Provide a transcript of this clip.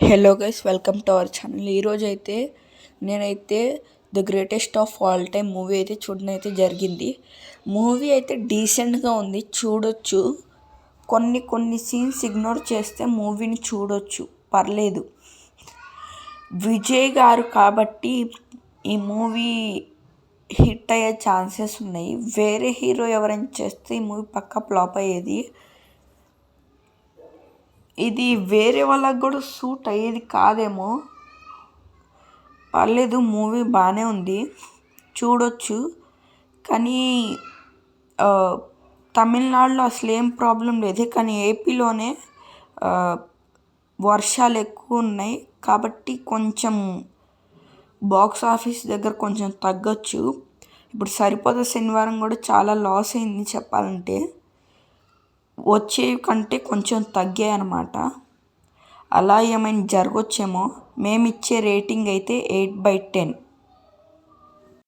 Hello guys, welcome to our channel. ఈరోజు అయితే నేనైతే the greatest of all time movie అయితే చూడడం అయితే జరిగింది. మూవీ అయితే డీసెంట్గా ఉంది, చూడొచ్చు. కొన్ని సీన్స్ ఇగ్నోర్ చేస్తే మూవీని చూడొచ్చు, పర్లేదు. విజయ్ గారు కాబట్టి ఈ మూవీ హిట్ అయ్యే ఛాన్సెస్ ఉన్నాయి. వేరే హీరో ఎవరైనా చేస్తే ఈ మూవీ పక్కా ఫ్లాప్ అయ్యేది. ఇది వేరే వాళ్ళకి కూడా సూట్ అయ్యేది కాదేమో, పర్లేదు. మూవీ బాగానే ఉంది, చూడొచ్చు. కానీ తమిళనాడులో అసలు ఏం ప్రాబ్లం లేదు, కానీ ఏపీలోనే వర్షాలు ఎక్కువ ఉన్నాయి కాబట్టి కొంచెం బాక్స్ ఆఫీస్ దగ్గర కొంచెం తగ్గొచ్చు. ఇప్పుడు సరిపోద శనివారం కూడా చాలా లాస్ అయింది చెప్పాలంటే, వచ్చేవి కంటే కొంచెం తగ్గాయి అన్నమాట. అలా ఏమైనా జరగవచ్చేమో. మేము ఇచ్చే రేటింగ్ అయితే 8/10.